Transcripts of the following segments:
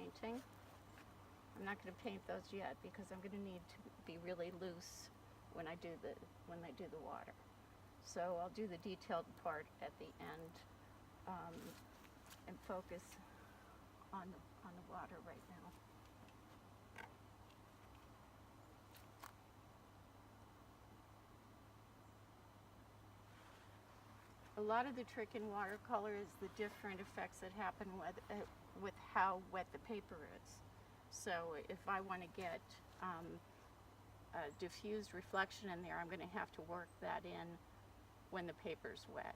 painting. I'm not going to paint those yet because I'm going to need to be really loose when I do the water. So I'll do the detailed part at the end and focus on the water right now. A lot of the trick in watercolor is the different effects that happen with how wet the paper is. So if I want to get a diffused reflection in there, I'm going to have to work that in when the paper's wet.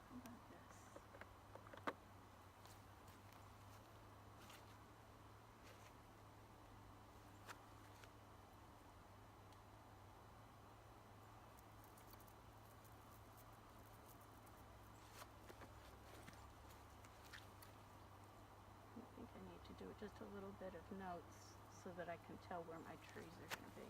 How about this? I think I need to do just a little bit of notes so that I can tell where my trees are going to be.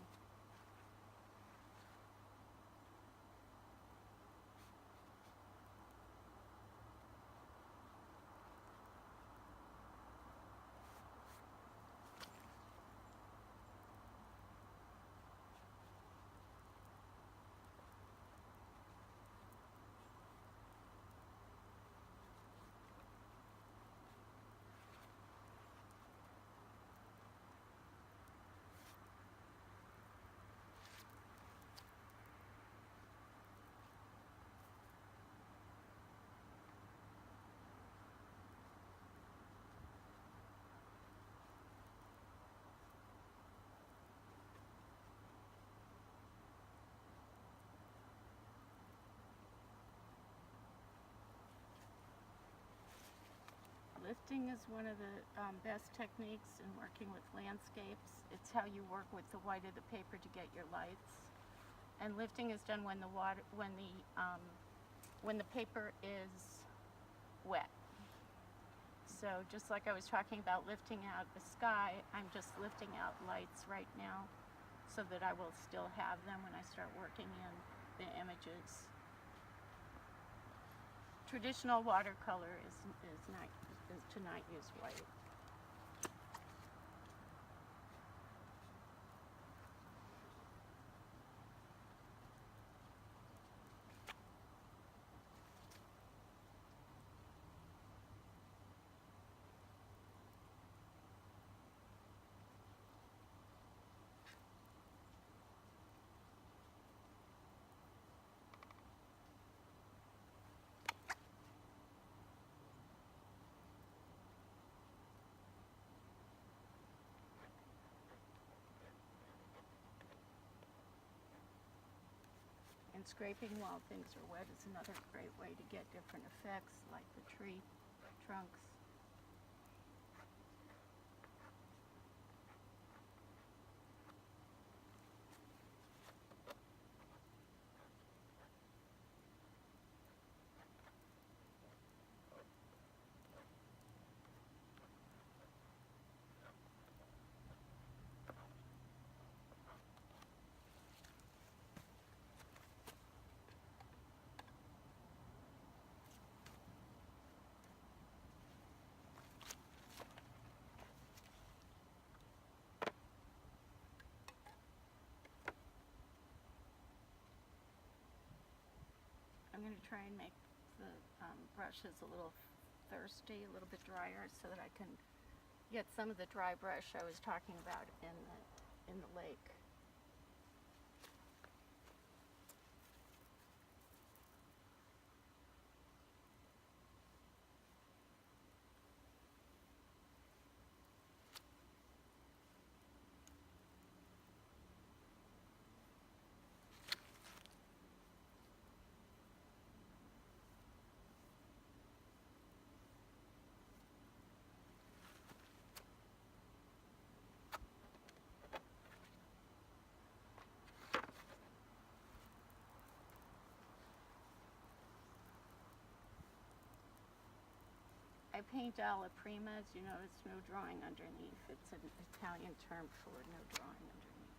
Lifting is one of the best techniques in working with landscapes. It's how you work with the white of the paper to get your lights. And lifting is done when the paper is wet. So just like I was talking about lifting out the sky, I'm just lifting out lights right now so that I will still have them when I start working in the images. Traditional watercolor is to not use white. And scraping while things are wet is another great way to get different effects, like the tree trunks. I'm going to try and make the brushes a little thirsty, a little bit drier, so that I can get some of the dry brush I was talking about in the lake. I paint alla prima, as you notice, no drawing underneath. It's an Italian term for no drawing underneath.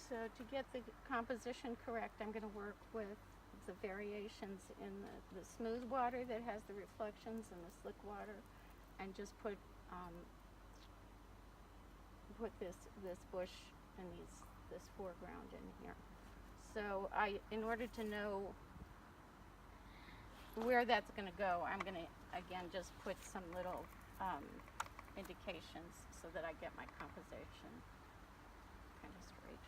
So to get the composition correct, I'm going to work with the variations in the smooth water that has the reflections and the slick water, and just put this bush and this foreground in here. So in order to know where that's going to go, I'm going to again just put some little indications so that I get my composition kind of straight.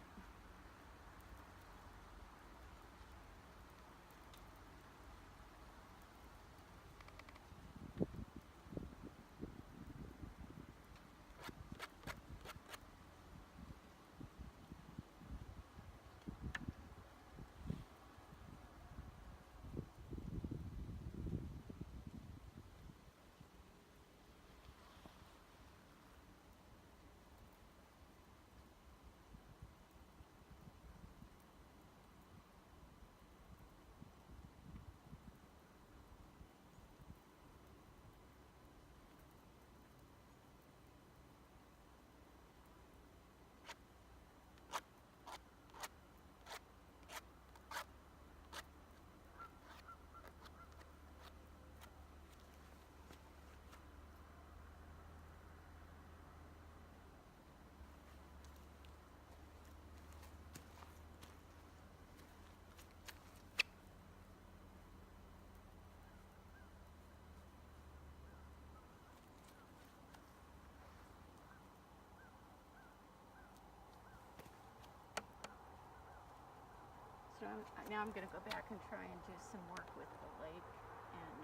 So now I'm going to go back and try and do some work with the lake, and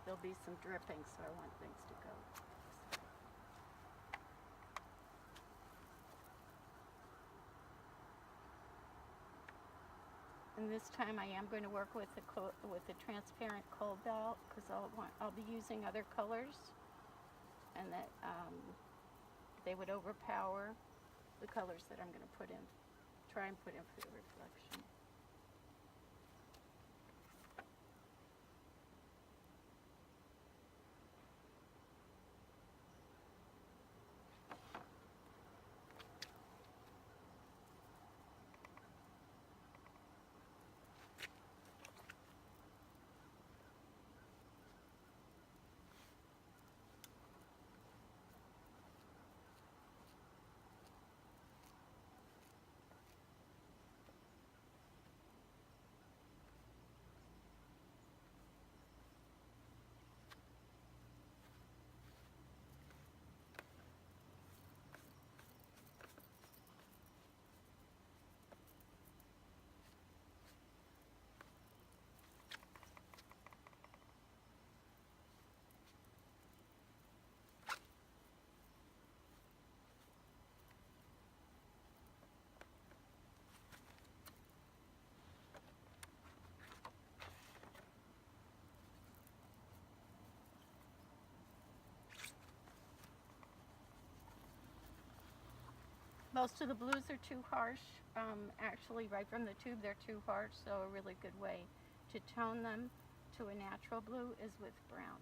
there'll be some dripping, so I want things to go. And this time I am going to work with the transparent cobalt, because I'll be using other colors, and that they would overpower the colors that I'm going to try and put in for the reflection. Most of the blues are too harsh. Actually, right from the tube, they're too harsh, so a really good way to tone them to a natural blue is with brown.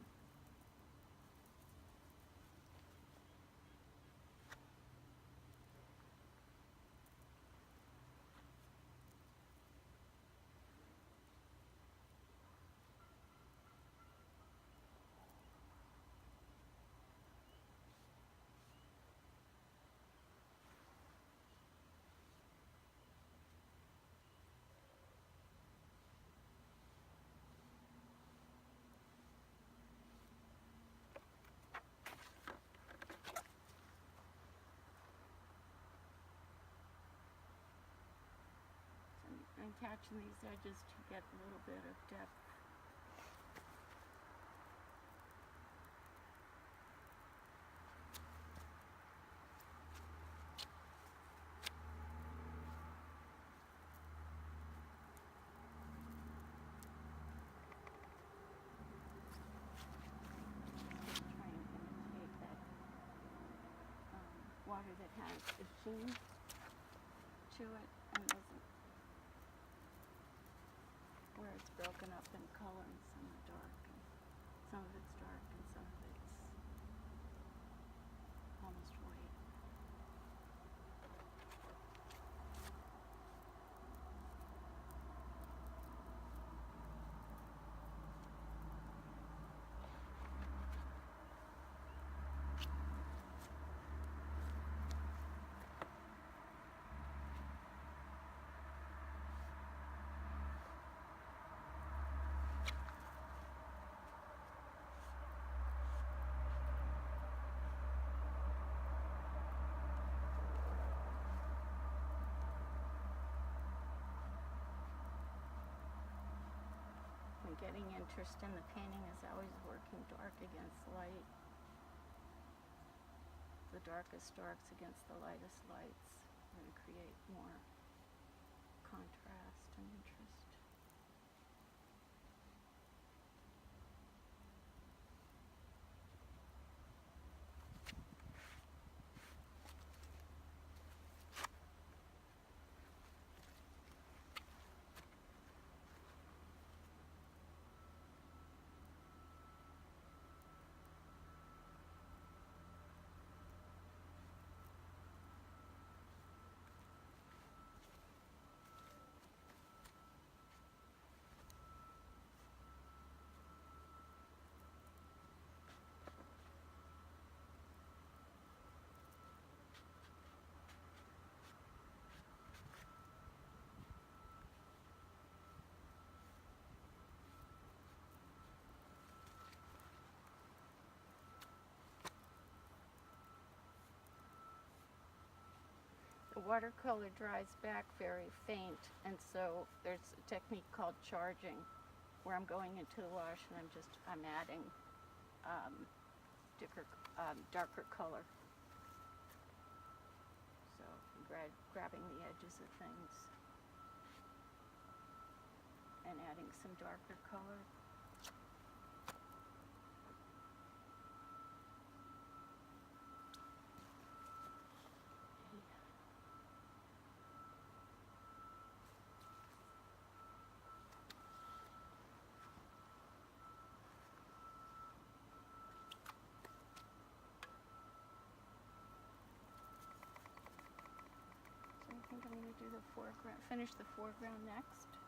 I'm catching these edges to get a little bit of depth. Try and imitate that water that has a sheen to it and doesn't, where it's broken up in color and some are dark, and some of it's dark and some of it's almost white. getting interest in the painting is always working dark against light. The darkest darks against the lightest lights are going to create more contrast and interest. The watercolor dries back very faint, and so there's a technique called charging, where I'm going into the wash and I'm adding darker color. So I'm grabbing the edges of things and adding some darker color. I think I'm going to do the foreground, finish the foreground next.